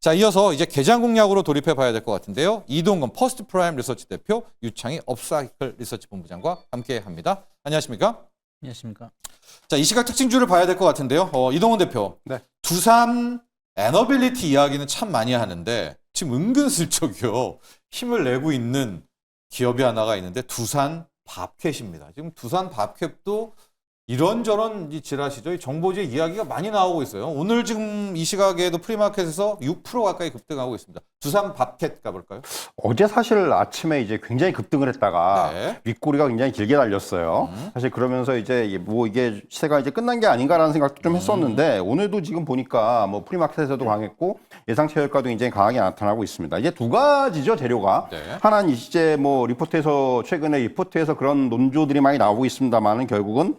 자, 이어서 이제 개장 공략으로 돌입해 봐야 될 것 같은데요. 이동건 퍼스트 프라임 리서치 대표, 유창희 업사이클 리서치 본부장과 함께 합니다. 안녕하십니까? 안녕하십니까? 자, 이 시각 특징주를 봐야 될 것 같은데요. 이동건 대표. 네. 두산 에너빌리티 이야기는 참 많이 하는데 지금 은근슬쩍요 힘을 내고 있는 기업이 하나가 있는데 두산 밥캣입니다. 지금 두산 밥캣도 이런저런 지라시죠. 이 정보지의 이야기가 많이 나오고 있어요. 오늘 지금 이 시각에도 프리마켓에서 6% 가까이 급등하고 있습니다. 두산 밥캣 가볼까요? 어제 사실 아침에 이제 굉장히 급등을 했다가 네. 윗꼬리가 굉장히 길게 달렸어요. 사실 그러면서 이제 뭐 이게 시세가 이제 끝난 게 아닌가라는 생각도 좀 했었는데 오늘도 지금 보니까 뭐 프리마켓에서도 강했고 예상치 효과도 굉장히 강하게 나타나고 있습니다. 이제 두 가지죠, 재료가. 네. 하나는 이제 뭐 리포트에서 최근에 리포트에서 그런 논조들이 많이 나오고 있습니다만은 결국은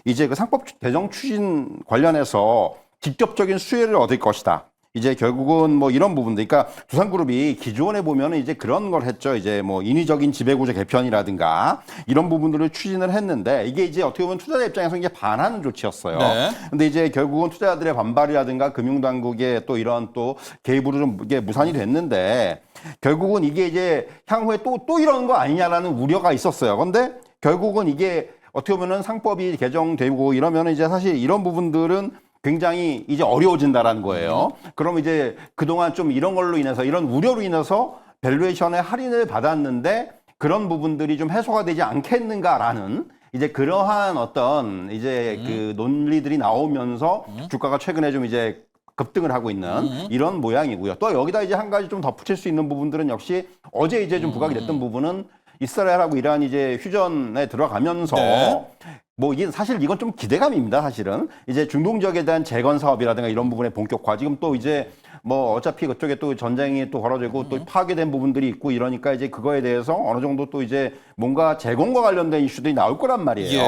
이제 그 상법 개정 추진 관련해서 직접적인 수혜를 얻을 것이다. 이제 결국은 뭐 이런 부분들, 그러니까 두산그룹이 기존에 보면은 이제 그런 걸 했죠. 이제 뭐 인위적인 지배구조 개편이라든가 이런 부분들을 추진을 했는데 이게 이제 어떻게 보면 투자자 입장에서 이게 반하는 조치였어요. 네. 근데 이제 결국은 투자자들의 반발이라든가 금융당국의 또 이런 또 개입으로 좀 이게 무산이 됐는데 결국은 이게 이제 향후에 또 이런 거 아니냐라는 우려가 있었어요. 근데 결국은 이게 어떻게 보면은 상법이 개정되고 이러면은 이제 사실 이런 부분들은 굉장히 이제 어려워진다라는 거예요. 그럼 이제 그동안 좀 이런 걸로 인해서 이런 우려로 인해서 밸류에이션에 할인을 받았는데 그런 부분들이 좀 해소가 되지 않겠는가라는 이제 그러한 어떤 이제 그 논리들이 나오면서 주가가 최근에 좀 이제 급등을 하고 있는 이런 모양이고요. 또 여기다 이제 한 가지 좀 덧붙일 수 있는 부분들은 역시 어제 이제 좀 부각이 됐던 부분은 이스라엘하고 이란이 이제 휴전에 들어가면서 네. 뭐 이게 사실 이건 좀 기대감입니다. 사실은 이제 중동 지역에 대한 재건 사업이라든가 이런 부분의 본격화 지금 또 이제 뭐 어차피 그쪽에 또 전쟁이 또 벌어지고 또 파괴된 부분들이 있고 이러니까 이제 그거에 대해서 어느 정도 또 이제 뭔가 재건과 관련된 이슈들이 나올 거란 말이에요.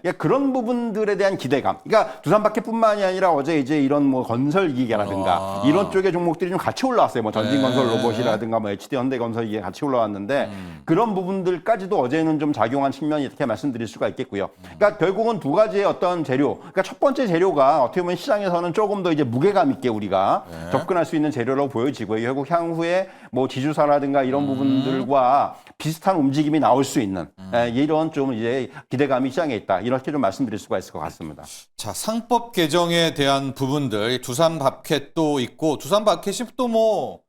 예. 그런 부분들에 대한 기대감. 그러니까 두산밖에뿐만이 아니라 어제 이제 이런 뭐 건설 기계라든가 이런 쪽의 종목들이 좀 같이 올라왔어요. 뭐 전진건설 로봇이라든가 뭐 HD 현대건설 이게 같이 올라왔는데 그런 부분들까지도 어제는 좀 작용한 측면이 이렇게 말씀드릴 수가 있겠고요. 그러니까 결국은 두 가지의 어떤 재료. 그러니까 첫 번째 재료가 어떻게 보면 시장에서는 조금 더 이제 무게감 있게 우리가 접근할 수 있는 재료라고 보여지고요. 결국 향후에 뭐 지주사라든가 이런 부분들과 비슷한 움직임이 나올 수 있는 이런 좀 이제 기대감이 시장에 있다. 이렇게 좀 말씀드릴 수가 있을 것 같습니다. 자, 상법 개정에 대한 부분들, 두산 밥캣도 있고, 두산 밥캣이 또 뭐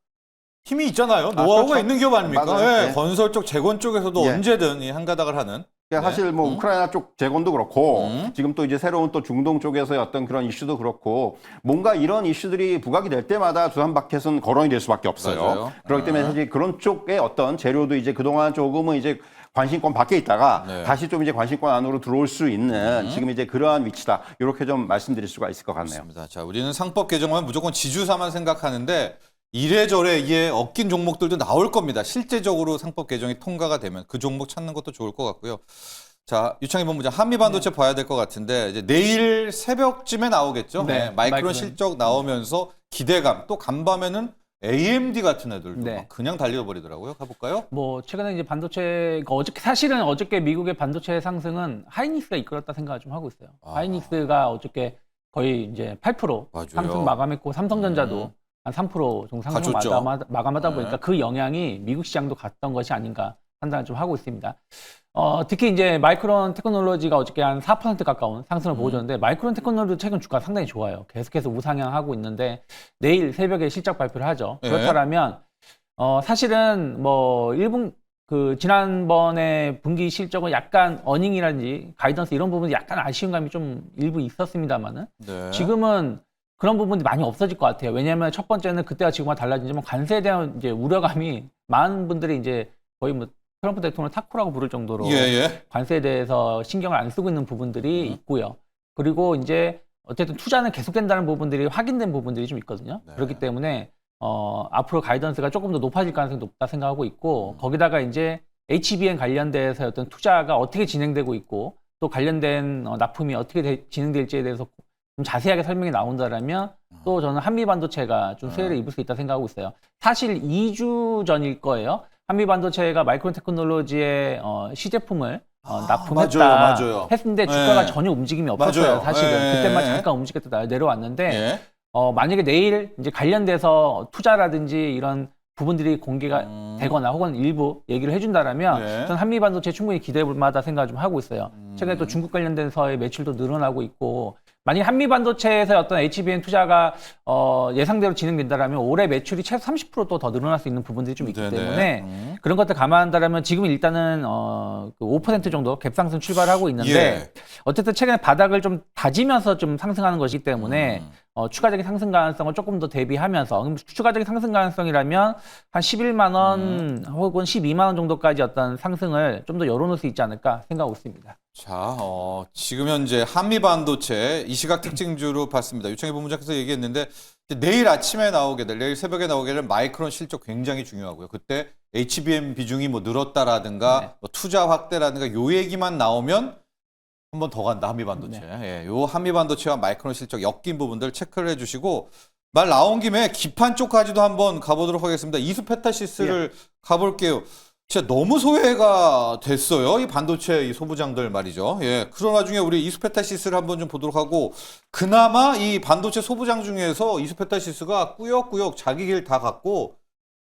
힘이 있잖아요. 노하우가 그렇죠. 있는 기업 아닙니까? 맞아요. 예, 네. 건설 쪽, 재건 쪽에서도 예. 언제든 이 한가닥을 하는. 그러니까 네. 사실 뭐 우크라이나 쪽 재건도 그렇고 지금 또 이제 새로운 또 중동 쪽에서의 어떤 그런 이슈도 그렇고 뭔가 이런 이슈들이 부각이 될 때마다 두산바켓은 거론이 될 수밖에 없어요. 맞아요. 그렇기 때문에 사실 그런 쪽의 어떤 재료도 이제 그동안 조금은 이제 관심권 밖에 있다가 네. 다시 좀 이제 관심권 안으로 들어올 수 있는 지금 이제 그러한 위치다. 이렇게 좀 말씀드릴 수가 있을 것 같네요. 맞습니다. 자, 우리는 상법 개정하면 무조건 지주사만 생각하는데 이래저래 이게 엮인 종목들도 나올 겁니다. 실제적으로 상법 개정이 통과가 되면 그 종목 찾는 것도 좋을 것 같고요. 자, 유창희 본부장, 한미반도체 봐야 될 것 같은데 이제 내일 새벽쯤에 나오겠죠. 네, 마이크론 마이크론. 실적 나오면서 기대감, 또 간밤에는 AMD 같은 애들도 네. 막 그냥 달려버리더라고요. 가볼까요? 뭐 최근에 이제 반도체 사실은 어저께 미국의 반도체 상승은 하이닉스가 이끌었다 생각을 좀 하고 있어요. 하이닉스가 어저께 거의 이제 8% 맞아요. 상승 마감했고 삼성전자도 한 3% 정도 상승 가졌죠. 마감하다 네. 보니까 그 영향이 미국 시장도 갔던 것이 아닌가 판단을 좀 하고 있습니다. 특히 이제 마이크론 테크놀로지가 어저께 한 4% 가까운 상승을 보여줬는데 마이크론 테크놀로지 최근 주가 상당히 좋아요. 계속해서 우상향하고 있는데 내일 새벽에 실적 발표를 하죠. 네. 그렇다면 사실은 뭐 1분 그 지난번에 분기 실적은 약간 어닝이라든지 가이던스 이런 부분이 약간 아쉬운 감이 좀 일부 있었습니다만은 네. 지금은 그런 부분이 많이 없어질 것 같아요. 왜냐하면 첫 번째는 그때와 지금과 달라지지만 관세에 대한 이제 우려감이 많은 분들이 이제 거의 뭐 트럼프 대통령을 타코라고 부를 정도로 예. 관세에 대해서 신경을 안 쓰고 있는 부분들이 있고요. 그리고 이제 어쨌든 투자는 계속된다는 부분들이 확인된 부분들이 좀 있거든요. 네. 그렇기 때문에 앞으로 가이던스가 조금 더 높아질 가능성이 높다 생각하고 있고 거기다가 이제 HBM 관련돼서 어떤 투자가 어떻게 진행되고 있고 또 관련된 납품이 어떻게 진행될지에 대해서 좀 자세하게 설명이 나온다라면 또 저는 한미반도체가 좀 수혜를 입을 수 있다 생각하고 있어요. 사실 2주 전일 거예요. 한미반도체가 마이크론 테크놀로지의 시제품을 납품했다 맞아요. 했는데 주가가 네. 전혀 움직임이 없었어요. 맞아요. 사실은 네. 그때만 잠깐 움직였다 내려왔는데 예. 만약에 내일 이제 관련돼서 투자라든지 이런 부분들이 공개가 되거나 혹은 일부 얘기를 해준다라면 네. 저는 한미 반도체 충분히 기대해볼 만하다 생각을 좀 하고 있어요. 최근에 또 중국 관련돼서의 매출도 늘어나고 있고 만약에 한미 반도체에서 어떤 HBM 투자가 예상대로 진행된다라면 올해 매출이 최소 30% 더 늘어날 수 있는 부분들이 좀 있기 네네. 때문에 그런 것들 감안한다라면 지금은 일단은 그 5% 정도 갭상승 출발하고 있는데 예. 어쨌든 최근에 바닥을 좀 다지면서 좀 상승하는 것이기 때문에 추가적인 상승 가능성을 조금 더 대비하면서 그럼 추가적인 상승 가능성이라면 한 11만 원 혹은 12만 원 정도까지 어떤 상승을 좀 더 열어놓을 수 있지 않을까 생각하고 있습니다. 자, 지금 현재 한미 반도체 이 시각 특징주로 봤습니다. 유창희 본부장께서 얘기했는데 내일 아침에 나오게 될, 내일 새벽에 나오게 될 마이크론 실적 굉장히 중요하고요. 그때 HBM 비중이 뭐 늘었다라든가 네. 뭐 투자 확대라든가 요 얘기만 나오면 한 번 더 간다, 한미 반도체. 네. 예, 요 한미 반도체와 마이크론 실적 엮인 부분들 체크를 해주시고 말 나온 김에 기판 쪽까지도 한번 가보도록 하겠습니다. 이수페타시스를 가볼게요. 진짜 너무 소외가 됐어요. 이 반도체 이 소부장들 말이죠. 예. 그런 와중에 우리 이수페타시스를 한번 좀 보도록 하고 그나마 이 반도체 소부장 중에서 이수페타시스가 꾸역꾸역 자기 길 다 갔고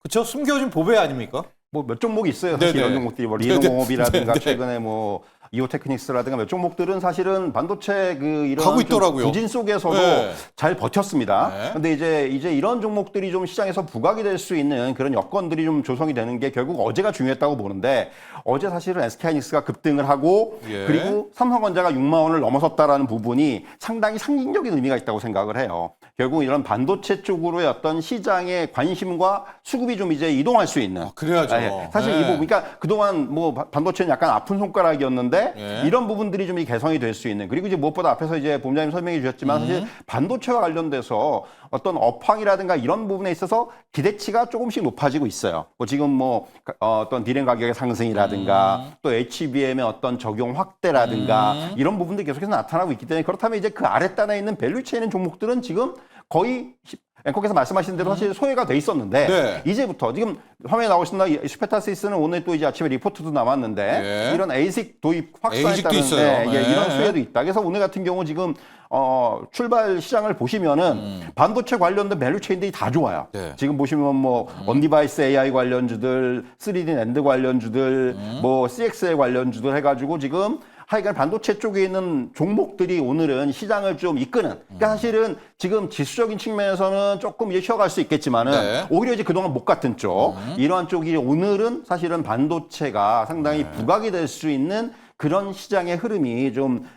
그쵸? 숨겨진 보배 아닙니까? 뭐 몇 종목이 있어요. 사실 네네. 이런 종목들이 뭐 네네. 리노공업이라든가 네네. 최근에 뭐 이오테크닉스라든가 몇 종목들은 사실은 반도체 그 이런 가고 좀 있더라고요. 부진 속에서도 네. 잘 버텼습니다. 네. 근데 이제 이런 종목들이 좀 시장에서 부각이 될 수 있는 그런 여건들이 좀 조성이 되는 게 결국 어제가 중요했다고 보는데 어제 사실은 SK하이닉스가 급등을 하고 예. 그리고 삼성전자가 6만 원을 넘어섰다라는 부분이 상당히 상징적인 의미가 있다고 생각을 해요. 결국 이런 반도체 쪽으로의 어떤 시장의 관심과 수급이 좀 이제 이동할 수 있는. 그래야죠. 예, 사실 네. 이 부분, 그러니까 그동안 뭐 반도체는 약간 아픈 손가락이었는데 예. 이런 부분들이 좀 개선이 될 수 있는. 그리고 이제 무엇보다 앞에서 이제 본부장님 설명해 주셨지만 사실 반도체와 관련돼서 어떤 업황이라든가 이런 부분에 있어서 기대치가 조금씩 높아지고 있어요. 뭐 지금 뭐 어떤 디램 가격의 상승이라든가 또 HBM의 어떤 적용 확대라든가 이런 부분들이 계속해서 나타나고 있기 때문에 그렇다면 이제 그 아랫단에 있는 밸류체인 종목들은 지금 거의 앵커께서 말씀하신 대로 사실 소외가 돼 있었는데 네. 이제부터 지금 화면에 나오신다 슈페타시스는 오늘 또 이제 아침에 리포트도 나왔는데 예. 이런 ASIC 도입 확산에 ASIC도 따른 있어요. 예, 네. 이런 수혜도 있다. 그래서 오늘 같은 경우 지금 출발 시장을 보시면은 반도체 관련된 밸류체인들이 다 좋아요. 네. 지금 보시면 뭐 언디바이스 AI 관련주들, 3D 낸드 관련주들, 뭐 CXL 관련주들 해가지고 지금 하여간 반도체 쪽에 있는 종목들이 오늘은 시장을 좀 이끄는. 그러니까 사실은 지금 지수적인 측면에서는 조금 이제 쉬어갈 수 있겠지만은 네. 오히려 이제 그동안 못 갔던 쪽 이러한 쪽이 오늘은 사실은 반도체가 상당히 부각이 될 수 있는 그런 시장의 흐름이 좀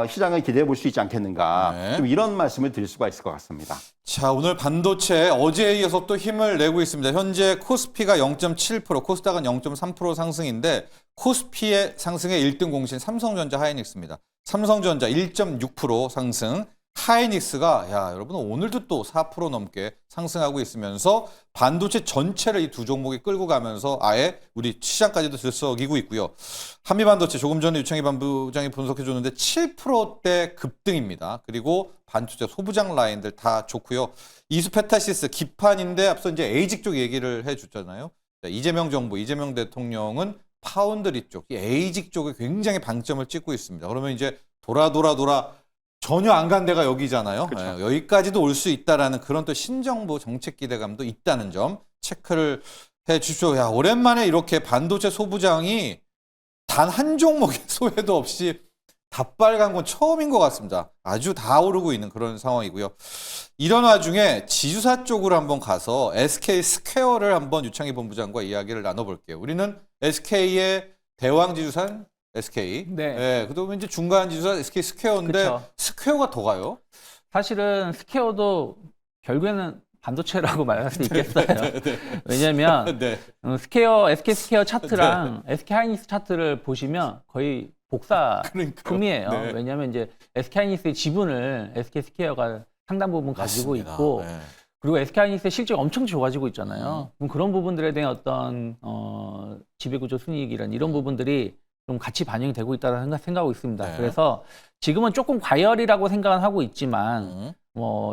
시장을 기대해 볼 수 있지 않겠는가. 네. 좀 이런 말씀을 드릴 수가 있을 것 같습니다. 자, 오늘 반도체 어제에 이어서 또 힘을 내고 있습니다. 현재 코스피가 0.7%, 코스닥은 0.3% 상승인데 코스피의 상승의 1등 공신 삼성전자 하이닉스입니다. 삼성전자 1.6% 상승, 하이닉스가 여러분 오늘도 또 4% 넘게 상승하고 있으면서 반도체 전체를 이 두 종목이 끌고 가면서 아예 우리 시장까지도 들썩이고 있고요. 한미반도체 조금 전에 유창희 본부장이 분석해 줬는데 7%대 급등입니다. 그리고 반도체 소부장 라인들 다 좋고요. 이수페타시스 기판인데 앞서 이제 에이직 쪽 얘기를 해줬잖아요. 이재명 정부, 이재명 대통령은 파운드리 쪽, 이 에이직 쪽에 굉장히 방점을 찍고 있습니다. 그러면 이제 돌아 전혀 안 간 데가 여기잖아요. 그렇죠. 여기까지도 올 수 있다라는 그런 또 신정부 정책 기대감도 있다는 점 체크를 해 주십시오. 오랜만에 이렇게 반도체 소부장이 단 한 종목의 소외도 없이 다 빨간 건 처음인 것 같습니다. 아주 다 오르고 있는 그런 상황이고요. 이런 와중에 지주사 쪽으로 한번 가서 SK 스퀘어를 한번 유창희 본부장과 이야기를 나눠볼게요. 우리는 SK의 대왕 지주사는 SK. 네. 그다음에 이제 중간 지주사 SK 스퀘어인데 그쵸. 스퀘어가 더 가요? 사실은 스퀘어도 결국에는 반도체라고 말할 수 있겠어요. 왜냐하면 네. SK 스퀘어 차트랑 SK 하이닉스 차트를 보시면 거의 복사품이에요. 네. 왜냐하면 이제 SK 하이닉스의 지분을 SK 스퀘어가 상당 부분 가지고 맞습니다. 있고 네. 그리고 SK 하이닉스의 실적이 엄청 좋아지고 있잖아요. 그럼 그런 부분들에 대한 어떤 지배구조 순이익이란 이런 부분들이 좀 같이 반영이 되고 있다는 생각하고 있습니다. 네. 그래서 지금은 조금 과열이라고 생각은 하고 있지만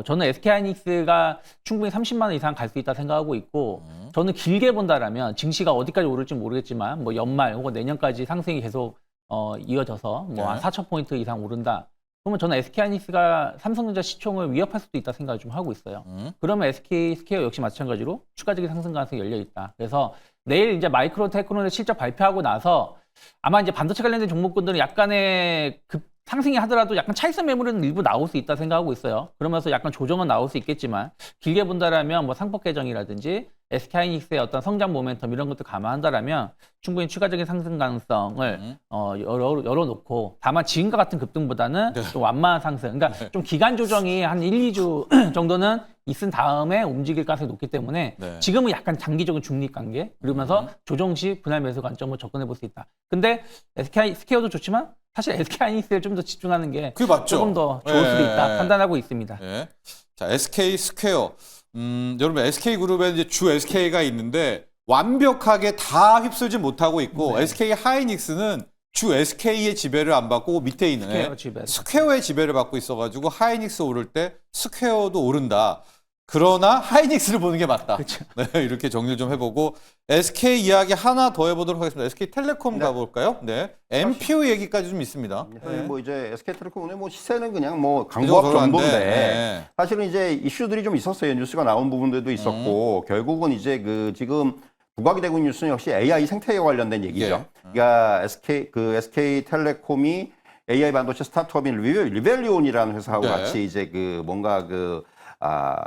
저는 SK하이닉스가 충분히 30만 원 이상 갈 수 있다 생각하고 있고 저는 길게 본다라면 증시가 어디까지 오를지 모르겠지만 뭐 연말 혹은 내년까지 상승이 계속 이어져서 뭐 한 네. 4,000포인트 이상 오른다. 그러면 저는 SK하이닉스가 삼성전자 시총을 위협할 수도 있다 생각을 좀 하고 있어요. 그러면 SK 스퀘어 역시 마찬가지로 추가적인 상승 가능성이 열려 있다. 그래서 내일 이제 마이크로 테크놀의 실적 발표하고 나서 아마 이제 반도체 관련된 종목군들은 약간의 상승이 하더라도 약간 차익선 매물은 일부 나올 수 있다 생각하고 있어요. 그러면서 약간 조정은 나올 수 있겠지만 길게 본다라면 뭐 상법 개정이라든지 SK하이닉스의 어떤 성장 모멘텀 이런 것도 감안한다라면 충분히 추가적인 상승 가능성을 열어놓고 다만 지금과 같은 급등보다는 좀 완만한 상승. 그러니까 좀 기간 조정이 한 1, 2주 정도는 있은 다음에 움직일 가능성이 높기 때문에 지금은 약간 장기적인 중립 관계 그러면서 조정 시 분할 매수 관점으로 접근해 볼 수 있다. 근데 스퀘어도 좋지만 사실 SK하이닉스에 좀 더 집중하는 게 그게 맞죠? 조금 더 좋을 수도 있다 판단하고 있습니다. 네. 자, SK 스퀘어. 여러분 SK그룹에 이제 주 SK가 있는데 완벽하게 다 휩쓸지 못하고 있고 SK 하이닉스는 주 SK의 지배를 안 받고 밑에 있는 스퀘어의 지배를 받고 있어가지고 하이닉스 오를 때 스퀘어도 오른다. 그러나 하이닉스를 보는 게 맞다. 그렇죠. 네, 이렇게 정리를 좀 해보고 SK 이야기 하나 더 해보도록 하겠습니다. SK텔레콤 가볼까요? 네, MPO 얘기까지 좀 있습니다. 뭐 이제 SK텔레콤 오늘 뭐 시세는 그냥 뭐 강보합 정도인데 사실은 이제 이슈들이 좀 있었어요. 뉴스가 나온 부분들도 있었고 결국은 이제 그 지금 부각이 되고 있는 뉴스는 역시 AI 생태계 관련된 얘기죠. 그러니까 SK텔레콤이 AI 반도체 스타트업인 리벨리온이라는 회사하고 같이 이제 그 뭔가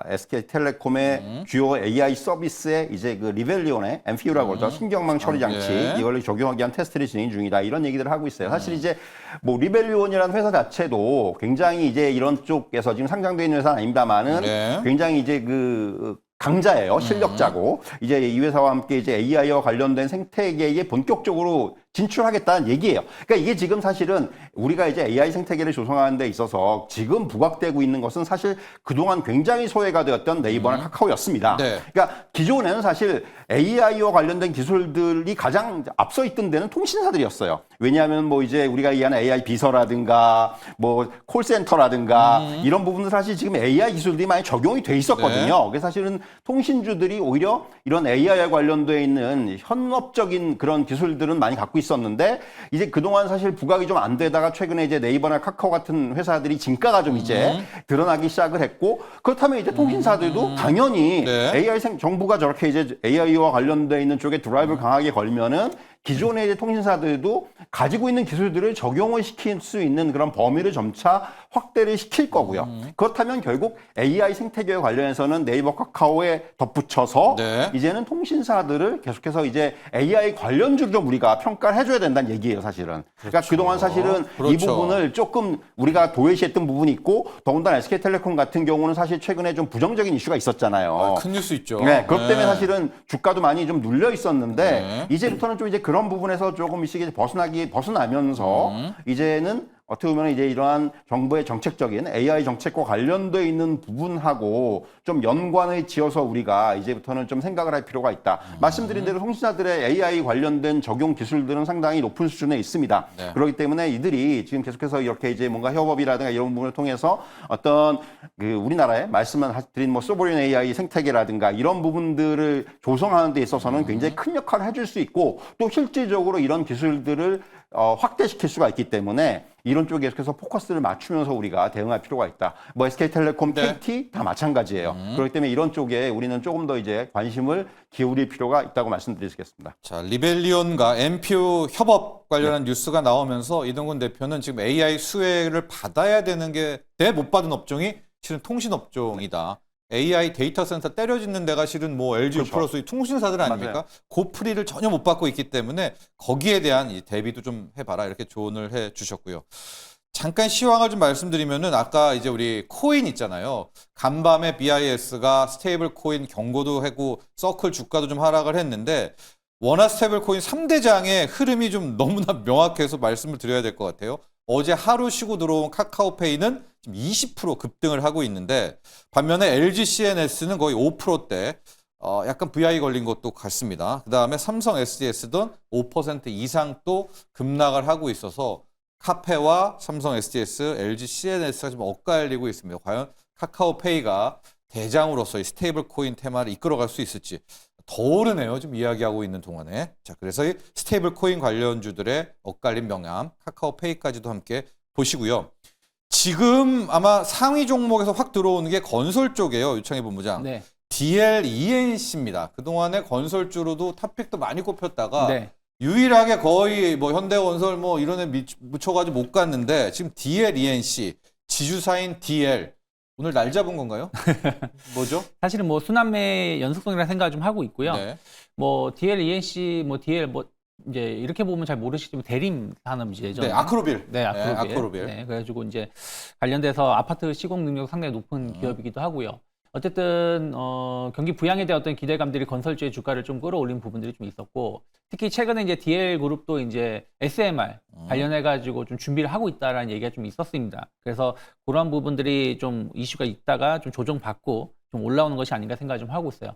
SK텔레콤의 주요 AI 서비스에 이제 그 리벨리온의 MPU라고 그러죠. 신경망 처리 장치 이걸 적용하기 위한 테스트를 진행 중이다. 이런 얘기들을 하고 있어요. 사실 이제 뭐 리벨리온이라는 회사 자체도 굉장히 이제 이런 쪽에서 지금 상장되어 있는 회사는 아닙니다만은 굉장히 이제 그 강자예요. 실력자고. 이제 이 회사와 함께 이제 AI와 관련된 생태계에 본격적으로 진출하겠다는 얘기예요. 그러니까 이게 지금 사실은 우리가 이제 AI 생태계를 조성하는 데 있어서 지금 부각되고 있는 것은 사실 그동안 굉장히 소외가 되었던 네이버나 카카오였습니다. 그러니까 기존에는 사실 AI와 관련된 기술들이 가장 앞서 있던 데는 통신사들이었어요. 왜냐하면 뭐 이제 우리가 이해하는 AI 비서라든가 뭐 콜센터라든가 이런 부분은 사실 지금 AI 기술들이 많이 적용이 돼 있었거든요. 그래서 사실은 통신주들이 오히려 이런 AI와 관련되어 있는 현업적인 그런 기술들은 많이 갖고 있었는데 이제 그동안 사실 부각이 좀 안 되다가 최근에 이제 네이버나 카카오 같은 회사들이 진가가 좀 이제 드러나기 시작을 했고 그렇다면 이제 통신사들도 당연히 정부가 저렇게 이제 AI와 관련되어 있는 쪽에 드라이브를 강하게 걸면은 기존의 이제 통신사들도 가지고 있는 기술들을 적용을 시킬 수 있는 그런 범위를 점차 확대를 시킬 거고요. 그렇다면 결국 AI 생태계와 관련해서는 네이버 카카오에 덧붙여서 이제는 통신사들을 계속해서 이제 AI 관련주를 좀 우리가 평가를 해줘야 된다는 얘기예요, 사실은. 그러니까 그동안 사실은 이 부분을 조금 우리가 도외시했던 부분이 있고 더군다나 SK텔레콤 같은 경우는 사실 최근에 좀 부정적인 이슈가 있었잖아요. 큰 뉴스 있죠. 그것 때문에 사실은 주가도 많이 좀 눌려 있었는데 이제부터는 좀 이제 그런 부분에서 조금씩 벗어나면서 이제는 어떻게 보면 이제 이러한 정부의 정책적인 AI 정책과 관련되어 있는 부분하고 좀 연관을 지어서 우리가 이제부터는 좀 생각을 할 필요가 있다. 말씀드린 대로 통신사들의 AI 관련된 적용 기술들은 상당히 높은 수준에 있습니다. 그렇기 때문에 이들이 지금 계속해서 이렇게 이제 뭔가 협업이라든가 이런 부분을 통해서 어떤 그 우리나라에 말씀만 드린 뭐 소버린 AI 생태계라든가 이런 부분들을 조성하는 데 있어서는 굉장히 큰 역할을 해줄 수 있고 또 실질적으로 이런 기술들을 확대시킬 수가 있기 때문에 이런 쪽에 계속해서 포커스를 맞추면서 우리가 대응할 필요가 있다. 뭐 SK텔레콤, KT 다 마찬가지예요. 그렇기 때문에 이런 쪽에 우리는 조금 더 이제 관심을 기울일 필요가 있다고 말씀드리겠습니다. 자, 리벨리온과 MPO 협업 관련한 뉴스가 나오면서 이동근 대표는 지금 AI 수혜를 받아야 되는 게 못 받은 업종이 실은 통신 업종이다. AI 데이터 센터 때려짓는 데가 실은 뭐 LG 플러스 통신사들 아닙니까? 고프리를 전혀 못 받고 있기 때문에 거기에 대한 이 대비도 좀 해봐라 이렇게 조언을 해 주셨고요. 잠깐 시황을 좀 말씀드리면은 아까 이제 우리 코인 있잖아요. 간밤에 BIS가 스테이블 코인 경고도 하고 서클 주가도 좀 하락을 했는데 원화 스테이블 코인 3대장의 흐름이 좀 너무나 명확해서 말씀을 드려야 될 것 같아요. 어제 하루 쉬고 들어온 카카오페이는 지금 20% 급등을 하고 있는데 반면에 LG CNS는 거의 5%대 약간 VI 걸린 것도 같습니다. 그다음에 삼성 SDS도 5% 이상 또 급락을 하고 있어서 카페와 삼성 SDS, LG CNS가 좀 엇갈리고 있습니다. 과연 카카오페이가 대장으로서 이 스테이블 코인 테마를 이끌어갈 수 있을지 더 오르네요. 좀 이야기하고 있는 동안에. 자, 그래서 이 스테이블 코인 관련주들의 엇갈린 명암, 카카오페이까지도 함께 보시고요. 지금 아마 상위 종목에서 확 들어오는 게 건설 쪽이에요. 유창희 본부장. 네. DLENC입니다. 그동안에 건설주로도 탑픽도 많이 꼽혔다가 네. 유일하게 거의 뭐 현대건설 뭐 이런 애 묻혀가지고 못 갔는데 지금 DLENC 지주사인 DL 오늘 날 잡은 건가요? 뭐죠? 사실은 뭐 순환매 연속성이라는 생각을 좀 하고 있고요. 네. 뭐 DL, ENC, 뭐 DL 뭐 이제 이렇게 보면 잘 모르시지만 대림 산업이죠. 네, 아크로빌. 네, 아크로빌. 네, 아크로빌. 네, 그래가지고 이제 관련돼서 아파트 시공 능력 상당히 높은 기업이기도 하고요. 어쨌든 경기 부양에 대한 어떤 기대감들이 건설주의 주가를 좀 끌어올린 부분들이 좀 있었고, 특히 최근에 이제 DL 그룹도 이제 SMR 관련해가지고 좀 준비를 하고 있다라는 얘기가 좀 있었습니다. 그래서 그런 부분들이 좀 이슈가 있다가 좀 조정받고 좀 올라오는 것이 아닌가 생각을 좀 하고 있어요.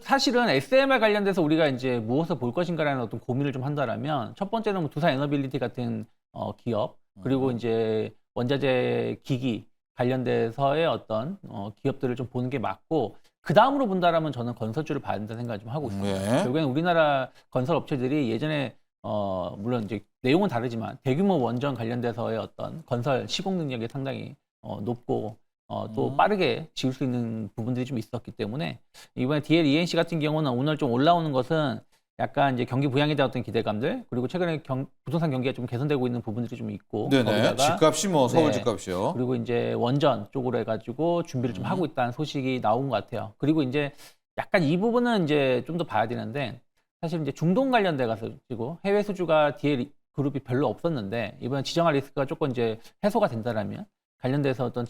사실은 SMR 관련돼서 우리가 이제 무엇을 볼 것인가라는 어떤 고민을 좀 한다라면, 첫 번째는 뭐 두산 에너빌리티 같은 기업, 그리고 이제 원자재 기기 관련돼서의 어떤 기업들을 좀 보는 게 맞고, 그 다음으로 본다라면 저는 건설주를 봐야 된다는 생각을 좀 하고 있습니다. 네. 결국에는 우리나라 건설 업체들이 예전에 물론 이제 내용은 다르지만 대규모 원전 관련돼서의 어떤 건설 시공 능력이 상당히 높고 또 빠르게 지을 수 있는 부분들이 좀 있었기 때문에, 이번에 DL ENC 같은 경우는 오늘 좀 올라오는 것은 약간 이제 경기 부양에 대한 어떤 기대감들, 그리고 최근에 부동산 경기가 좀 개선되고 있는 부분들이 좀 있고, 네네. 거기다가 집값이 뭐 서울 네. 집값이요. 그리고 이제 원전 쪽으로 해가지고 준비를 좀 하고 있다는 소식이 나온 것 같아요. 그리고 이제 약간 이 부분은 이제 좀 더 봐야 되는데, 사실 이제 중동 관련돼 가지고 해외 수주가 DL 그룹이 별로 없었는데, 이번에 지정할 리스크가 조금 이제 해소가 된다라면 관련돼서 어떤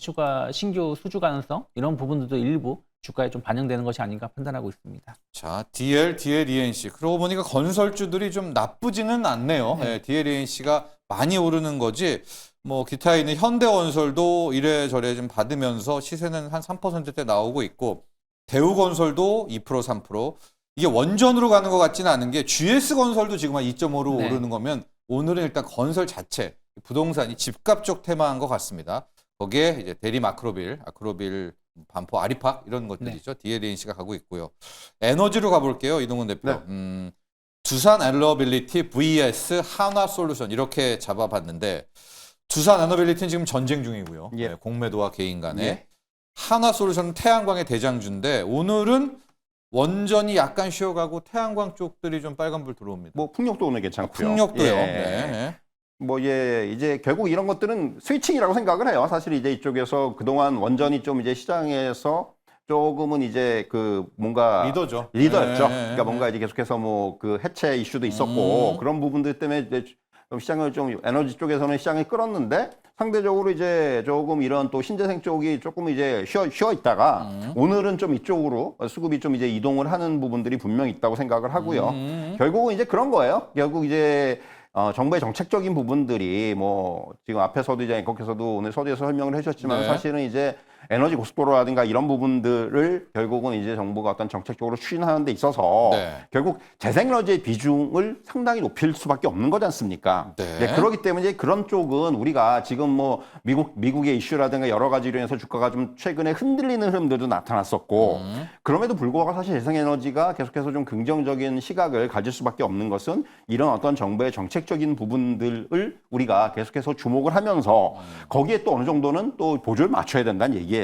신규 수주 가능성 이런 부분들도 일부 주가에 좀 반영되는 것이 아닌가 판단하고 있습니다. 자, DLENC. 그러고 보니까 건설주들이 좀 나쁘지는 않네요. 네, DLENC가 많이 오르는 거지. 뭐 기타 있는 현대건설도 이래저래 좀 받으면서 시세는 한 3%대 나오고 있고, 대우건설도 2% 3%. 이게 원전으로 가는 것 같지는 않은 게 GS건설도 지금 한 2.5로 네. 오르는 거면, 오늘은 일단 건설 자체 부동산이 집값 쪽 테마인 것 같습니다. 거기에 이제 대림 아크로빌, 반포 아리팍 이런 것들이죠. DLENC가 가고 있고요. 에너지로 가볼게요. 이동훈 대표. 네. 두산 에너빌리티 vs 한화솔루션 이렇게 잡아봤는데, 두산 에너빌리티는 지금 전쟁 중이고요. 예. 네, 공매도와 개인 간에. 예. 한화솔루션은 태양광의 대장주인데, 오늘은 원전이 약간 쉬어가고 태양광 쪽들이 좀 빨간불 들어옵니다. 뭐 풍력도 오늘 괜찮고요. 풍력도요. 예. 네. 뭐 이제 결국 이런 것들은 스위칭이라고 생각을 해요. 사실 이제 이쪽에서 그동안 원전이 좀 이제 시장에서 조금은 이제 그 뭔가 리더죠. 리더였죠. 네. 그러니까 뭔가 이제 계속해서 뭐 그 해체 이슈도 있었고 그런 부분들 때문에 이제 좀 시장을 좀 에너지 쪽에서는 시장이 끌었는데, 상대적으로 이제 조금 이런 또 신재생 쪽이 조금 이제 쉬어 있다가 오늘은 좀 이쪽으로 수급이 좀 이제 이동을 하는 부분들이 분명히 있다고 생각을 하고요. 결국은 이제 그런 거예요. 결국 이제 정부의 정책적인 부분들이 뭐 지금 앞에서도 이제 앵커께서도 오늘 서두에서 설명을 해주셨지만, 네. 사실은 이제 에너지 고속도로라든가 이런 부분들을 결국은 이제 정부가 어떤 정책적으로 추진하는 데 있어서 네. 결국 재생에너지의 비중을 상당히 높일 수밖에 없는 거지 않습니까? 네. 네, 그렇기 때문에 이제 그런 쪽은 우리가 지금 뭐 미국의 이슈라든가 여러 가지로 인해서 주가가 좀 최근에 흔들리는 흐름들도 나타났었고, 그럼에도 불구하고 사실 재생에너지가 계속해서 좀 긍정적인 시각을 가질 수밖에 없는 것은 이런 어떤 정부의 정책적인 부분들을 우리가 계속해서 주목을 하면서 거기에 또 어느 정도는 또 보조를 맞춰야 된다는 얘기예요.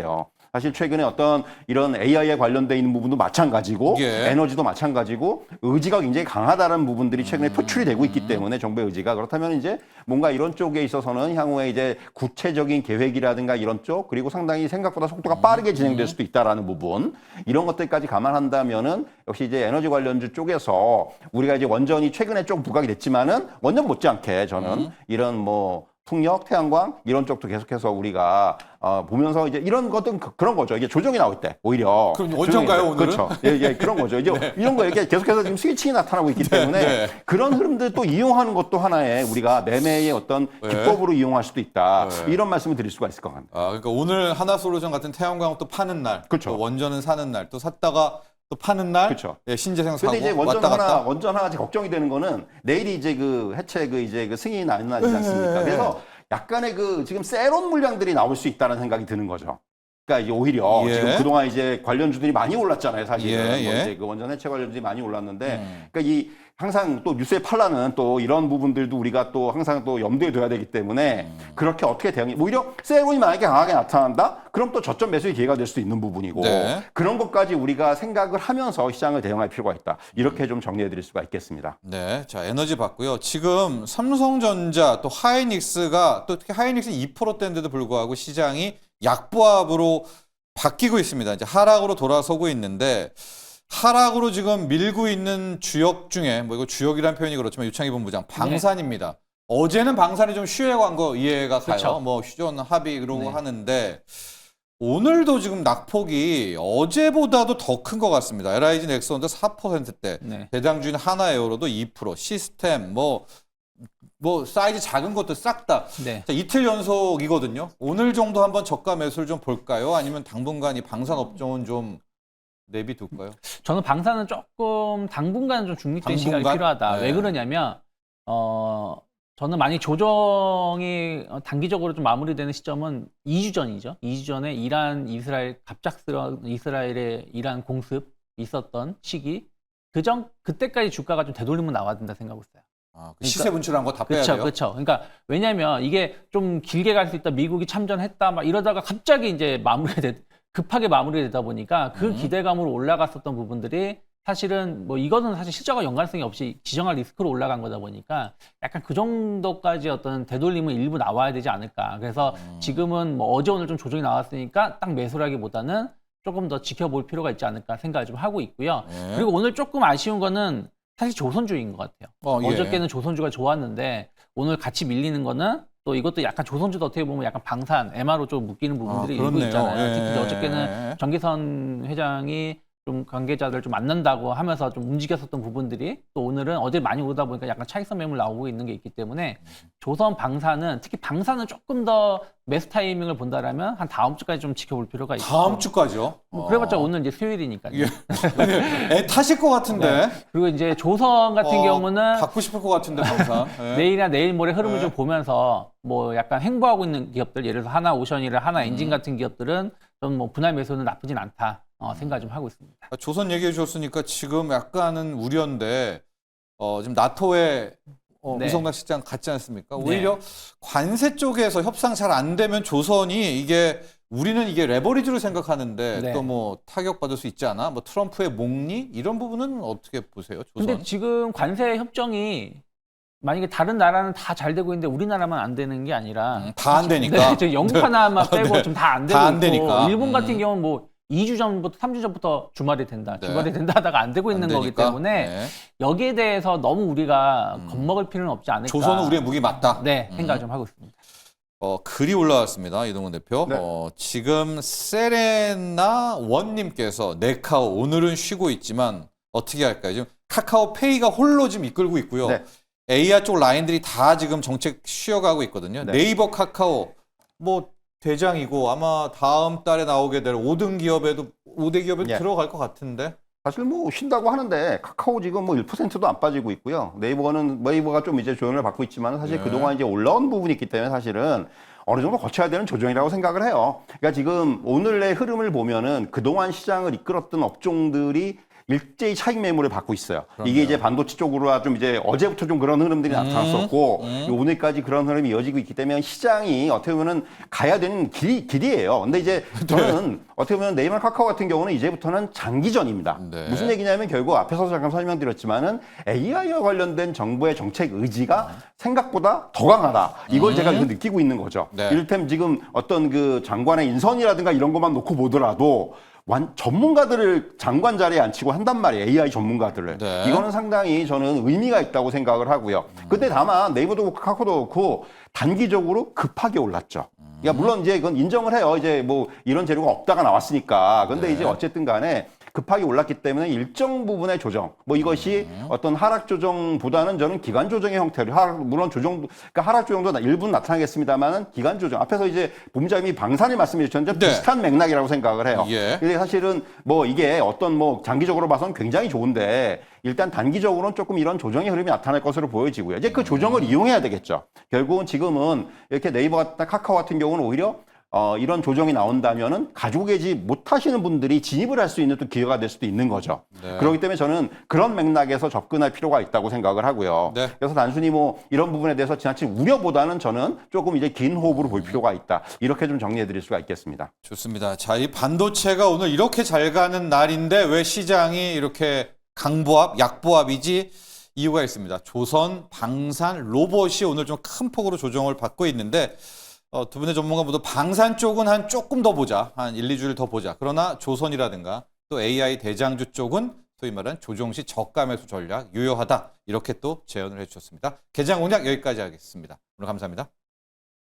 사실 최근에 어떤 이런 AI에 관련돼 있는 부분도 마찬가지고, 예. 에너지도 마찬가지고, 의지가 굉장히 강하다는 부분들이 최근에 표출이 되고 있기 때문에, 정부의 의지가. 그렇다면 이제 뭔가 이런 쪽에 있어서는 향후에 이제 구체적인 계획이라든가 이런 쪽, 그리고 상당히 생각보다 속도가 빠르게 진행될 수도 있다라는 부분, 이런 것들까지 감안한다면은 역시 이제 에너지 관련주 쪽에서 우리가 이제 원전이 최근에 좀 부각이 됐지만은 원전 못지않게 저는 이런 뭐 풍력, 태양광 이런 쪽도 계속해서 우리가 보면서 이제 이런 것들은 그런 거죠. 이게 조정이 나올 때 오히려. 그럼 원전가요, 오늘은? 그렇죠. 예, 그런 거죠. 이제 이런 거 이게 계속해서 지금 스위칭이 나타나고 있기 때문에 네. 그런 흐름들 또 이용하는 것도 하나의 우리가 매매의 어떤 기법으로 이용할 수도 있다. 이런 말씀을 드릴 수가 있을 것 같습니다. 그러니까 오늘 한화솔루션 같은 태양광 또 파는 날, 그렇죠. 또 원전은 사는 날, 또 샀다가 또 파는 날, 그렇죠. 예, 신재생 사고 근데 이제 왔다 갔다. 원전 하나 걱정이 되는 거는 내일이 이제 그 해체 이제 그 승인이 나지 않습니까? 그래서 약간의 그 지금 세론 물량들이 나올 수 있다는 생각이 드는 거죠. 그러니까 이제 오히려 예. 지금 그동안 이제 관련주들이 많이 올랐잖아요, 사실은. 예, 뭐 예. 이제 그 원전 해체 관련주들이 많이 올랐는데, 그러니까 이 항상 또 뉴스에 팔라는 또 이런 부분들도 우리가 또 항상 또 염두에 둬야 되기 때문에 그렇게 어떻게 대응이 오히려 세론이 만약에 강하게 나타난다? 그럼 또 저점 매수의 기회가 될 수도 있는 부분이고 네. 그런 것까지 우리가 생각을 하면서 시장을 대응할 필요가 있다. 이렇게 좀 정리해 드릴 수가 있겠습니다. 네, 자 에너지 봤고요. 지금 삼성전자 또 하이닉스가 또 특히 하이닉스 2%대인데도 불구하고 시장이 약보합으로 바뀌고 있습니다. 이제 하락으로 돌아서고 있는데 하락으로 지금 밀고 있는 주역 중에 뭐 이거 주역이라는 표현이 그렇지만 유창희 본부장 방산입니다. 어제는 방산이 좀 쉬어간 거 이해가 가요. 그렇죠. 뭐 휴전 합의 그러고 네. 하는데 오늘도 지금 낙폭이 어제보다도 더 큰 것 같습니다. LIG 넥슨도 4%대, 네. 대장주인 하나에어로도 2%, 시스템 뭐 사이즈 작은 것도 싹 다. 네. 자, 이틀 연속이거든요. 오늘 정도 한번 저가 매수를 좀 볼까요? 아니면 당분간 이 방산 업종은 좀 내비둘까요? 저는 방사는 조금 당분간은 좀 중립된 시간이 당분간? 필요하다. 네. 왜 그러냐면 저는 많이 조정이 단기적으로 좀 마무리되는 시점은 2주 전이죠. 2주 전에 이란 이스라엘 갑작스러운 이스라엘의 이란 공습 있었던 시기 그때까지 주가가 좀 되돌리면 나와야 된다 생각하고 있어요. 아, 그 시세 분출한 거 다 빼야 그렇죠, 돼요? 그렇죠. 그러니까 왜냐하면 이게 좀 길게 갈 수 있다. 미국이 참전했다, 막 이러다가 갑자기 이제 급하게 마무리되다 보니까 그 기대감으로 올라갔었던 부분들이 사실은 뭐 이거는 사실 실적과 연관성이 없이 지정할 리스크로 올라간 거다 보니까 약간 그 정도까지 어떤 되돌림은 일부 나와야 되지 않을까. 그래서 지금은 뭐 어제 오늘 좀 조정이 나왔으니까 딱 매수라기보다는 조금 더 지켜볼 필요가 있지 않을까 생각을 좀 하고 있고요. 예. 그리고 오늘 조금 아쉬운 거는 사실 조선주인 것 같아요. 예. 어저께는 조선주가 좋았는데 오늘 같이 밀리는 거는 또 이것도 약간 조선주도 어떻게 보면 약간 방산, MR로 좀 묶이는 부분들이 일부 그렇네요. 있잖아요. 예. 특히 어저께는 정기선 회장이 좀 관계자들 좀 만난다고 하면서 좀 움직였었던 부분들이 또 오늘은 어제 많이 오르다 보니까 약간 차익선 매물 나오고 있는 게 있기 때문에 조선 방산은 특히 방산은 조금 더 매수 타이밍을 본다라면 한 다음 주까지 좀 지켜볼 필요가 있고 다음 주까지요? 뭐 그래봤자 오늘 이제 수요일이니까요. 예. 애 타실 것 같은데. 그리고 이제 조선 같은 경우는 갖고 싶을 것 같은데 방산. 예. 내일이나 내일 모레 흐름을 네. 좀 보면서 뭐 약간 횡보하고 있는 기업들, 예를 들어서 하나 오션이나 하나 엔진 같은 기업들은 좀 뭐 분할 매수는 나쁘진 않다 생각 좀 하고 있습니다. 조선 얘기해 주셨으니까 지금 약간은 우려인데 지금 나토의 네. 우성락 실장 같지 않습니까? 네. 오히려 관세 쪽에서 협상 잘 안 되면 조선이 우리는 이게 레버리지로 생각하는데 네. 또 뭐 타격받을 수 있지 않아? 뭐 트럼프의 목리 이런 부분은 어떻게 보세요? 조선? 근데 지금 관세 협정이 만약에 다른 나라는 다 잘 되고 있는데 우리나라만 안 되는 게 아니라 다 안 되니까. 네, 영국 하나만 빼고 네. 좀 다 안 되고 다안 있고 되니까. 일본 같은 경우는 뭐 2주 전부터 3주 전부터 주말이 된다. 네. 주말이 된다 하다가 안 되고 있는 안 거기 되니까. 때문에 네. 여기에 대해서 너무 우리가 겁먹을 필요는 없지 않을까. 조선은 우리의 무기 맞다. 네, 생각 좀 하고 있습니다. 글이 올라왔습니다. 이동훈 대표. 네. 지금 세레나 원님께서 네카오 오늘은 쉬고 있지만 어떻게 할까요? 지금 카카오페이가 홀로 지금 이끌고 있고요. 네. AR 쪽 라인들이 다 지금 정책 쉬어가고 있거든요. 네. 네이버 카카오 뭐 대장이고 아마 다음 달에 나오게 될 5등 기업에도 5대 기업에 예. 들어갈 것 같은데. 사실 뭐 쉰다고 하는데 카카오 지금 뭐 1%도 안 빠지고 있고요. 네이버가 좀 이제 조정을 받고 있지만 사실 네. 그동안 이제 올라온 부분이 있기 때문에 사실은 어느 정도 거쳐야 되는 조정이라고 생각을 해요. 그러니까 지금 오늘의 흐름을 보면은 그동안 시장을 이끌었던 업종들이 일제히 차익 매물을 받고 있어요. 그럼요. 이게 이제 반도체 쪽으로 좀 이제 어제부터 좀 그런 흐름들이 나타났었고 오늘까지 그런 흐름이 이어지고 있기 때문에 시장이 어떻게 보면은 가야 되는 길이에요. 근데 이제 저는 어떻게 보면 네이버 카카오 같은 경우는 이제부터는 장기전입니다. 네. 무슨 얘기냐면 결국 앞에서 잠깐 설명드렸지만은 AI와 관련된 정부의 정책 의지가 생각보다 더 강하다. 이걸 제가 지금 느끼고 있는 거죠. 네. 이를테면 지금 어떤 그 장관의 인선이라든가 이런 것만 놓고 보더라도 전문가들을 장관 자리에 앉히고 한단 말이에요. AI 전문가들을. 네. 이거는 상당히 저는 의미가 있다고 생각을 하고요. 근데 다만 네이버도 그렇고 카카오도 그렇고 단기적으로 급하게 올랐죠. 그러니까 물론 이제 이건 인정을 해요. 이제 뭐 이런 재료가 없다가 나왔으니까. 근데 네. 이제 어쨌든 간에 급하게 올랐기 때문에 일정 부분의 조정, 뭐 이것이 어떤 하락 조정보다는 저는 기간 조정의 형태로 물론 그러니까 하락 조정도 일부는 나타나겠습니다만은 기간 조정. 앞에서 이제 본부장님이 방산을 말씀해 주셨는데 네. 비슷한 맥락이라고 생각을 해요. 예. 근데 사실은 뭐 이게 어떤 뭐 장기적으로 봐서는 굉장히 좋은데 일단 단기적으로는 조금 이런 조정의 흐름이 나타날 것으로 보여지고요. 이제 그 조정을 이용해야 되겠죠. 결국은 지금은 이렇게 네이버 같은 카카오 같은 경우는 오히려 이런 조정이 나온다면은 가지고 계지 못하시는 분들이 진입을 할 수 있는 또 기회가 될 수도 있는 거죠. 네. 그렇기 때문에 저는 그런 맥락에서 접근할 필요가 있다고 생각을 하고요. 네. 그래서 단순히 뭐 이런 부분에 대해서 지나친 우려보다는 저는 조금 이제 긴 호흡으로 볼 필요가 있다. 이렇게 좀 정리해 드릴 수가 있겠습니다. 좋습니다. 자, 이 반도체가 오늘 이렇게 잘 가는 날인데 왜 시장이 이렇게 강보합, 약보합이지? 이유가 있습니다. 조선, 방산, 로봇이 오늘 좀 큰 폭으로 조정을 받고 있는데 두 분의 전문가 모두 방산 쪽은 한 조금 더 보자. 한 1, 2주를 더 보자. 그러나 조선이라든가 또 AI 대장주 쪽은 소위 말하는 조정 시 저가 매수 전략 유효하다. 이렇게 또 제언을 해주셨습니다. 개장 공략 여기까지 하겠습니다. 오늘 감사합니다.